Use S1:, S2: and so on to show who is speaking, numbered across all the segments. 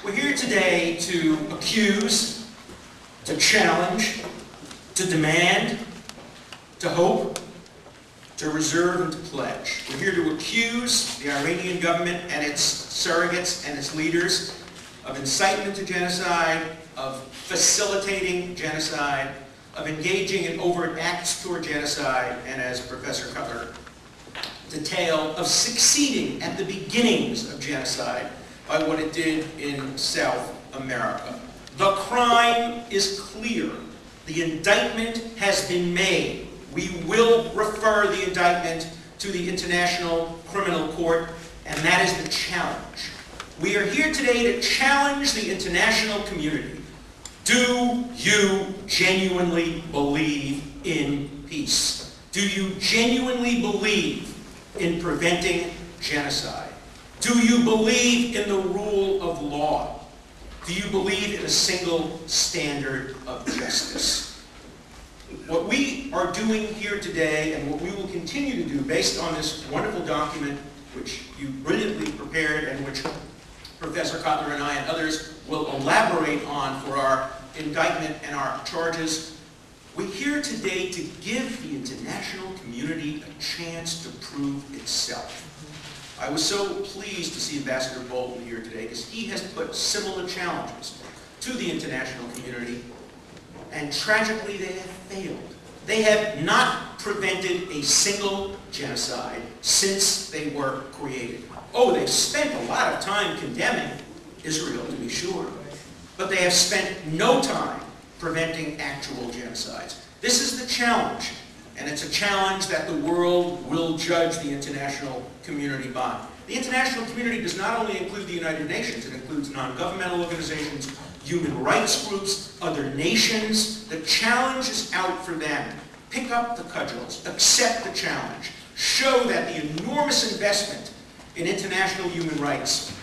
S1: We're here today to accuse, to challenge, to demand, to hope, to reserve, and to pledge. We're here to accuse the Iranian government and its surrogates and its leaders of incitement to genocide, of facilitating genocide, of engaging in overt acts toward genocide, and as Professor Cutler detailed, of succeeding at the beginnings of genocide by what it did in South America. The crime is clear. The indictment has been made. We will refer the indictment to the International Criminal Court, and that is the challenge. We are here today to challenge the international community. Do you genuinely believe in peace? Do you genuinely believe in preventing genocide? Do you believe in the rule of law? Do you believe in a single standard of justice? What we are doing here today, and what we will continue to do based on this wonderful document which you brilliantly prepared and which Professor Cutler and I and others will elaborate on for our indictment and our charges, we're here today to give the international community a chance to prove itself. I was so pleased to see Ambassador Bolton here today because he has put similar challenges to the international community, and tragically they have failed. They have not prevented a single genocide since they were created. Oh, they've spent a lot of time condemning Israel, to be sure, but they have spent no time preventing actual genocides. This is the challenge, and it's a challenge that the world will judge the international community by. The international community does not only include the United Nations, it includes non-governmental organizations, human rights groups, other nations. The challenge is out for them. Pick up the cudgels, accept the challenge, show that the enormous investment in international human rights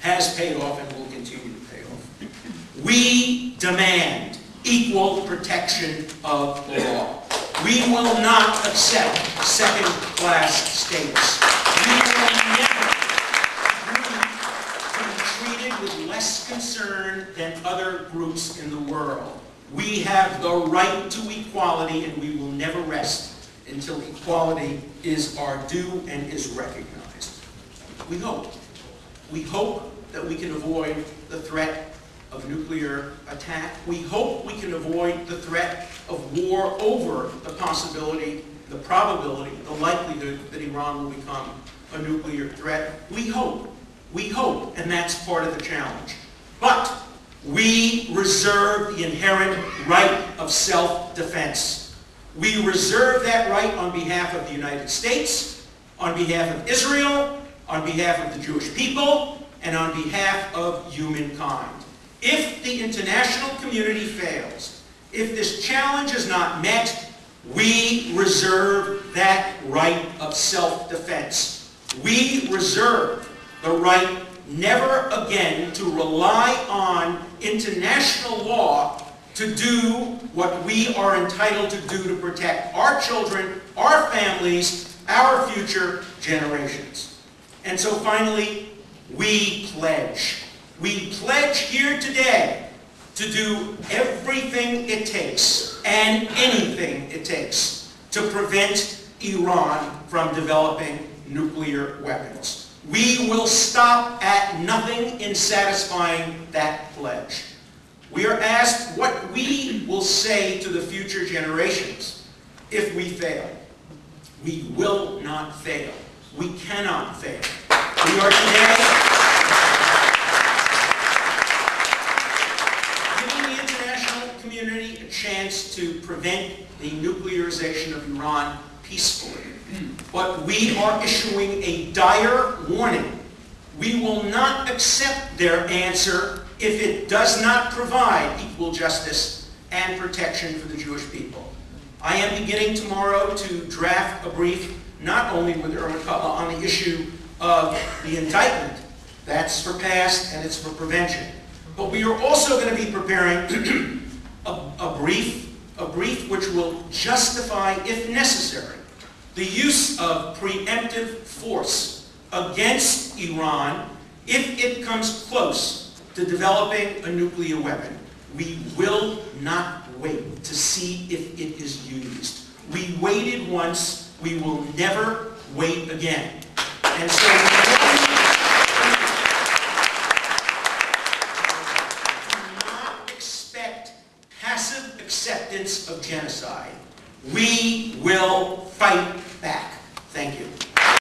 S1: has paid off and will continue to pay off. We demand equal protection of law. We will not accept second-class states. We will never be treated with less concern than other groups in the world. We have the right to equality, and we will never rest until equality is our due and is recognized. We hope. We hope that we can avoid the threat of nuclear attack. We hope we can avoid the threat of war over the possibility, the probability, the likelihood that Iran will become a nuclear threat. We hope, and that's part of the challenge. But we reserve the inherent right of self-defense. We reserve that right on behalf of the United States, on behalf of Israel, on behalf of the Jewish people, and on behalf of humankind. If the international community fails, if this challenge is not met, we reserve that right of self-defense. We reserve the right never again to rely on international law to do what we are entitled to do to protect our children, our families, our future generations. And so finally, we pledge. We pledge here today to do everything it takes and anything it takes to prevent Iran from developing nuclear weapons. We will stop at nothing in satisfying that pledge. We are asked what we will say to the future generations if we fail. We will not fail. We cannot fail. We are today a chance to prevent the nuclearization of Iran peacefully. But we are issuing a dire warning. We will not accept their answer if it does not provide equal justice and protection for the Jewish people. I am beginning tomorrow to draft a brief, not only with Irma Cutler, on the issue of the indictment. That's for past and it's for prevention. But we are also going to be preparing a brief which will justify, if necessary, the use of preemptive force against Iran if it comes close to developing a nuclear weapon. We will not wait to see if it is used. We waited once, we will never wait again. And so do not expect passive acceptance of genocide. We will fight back. Thank you.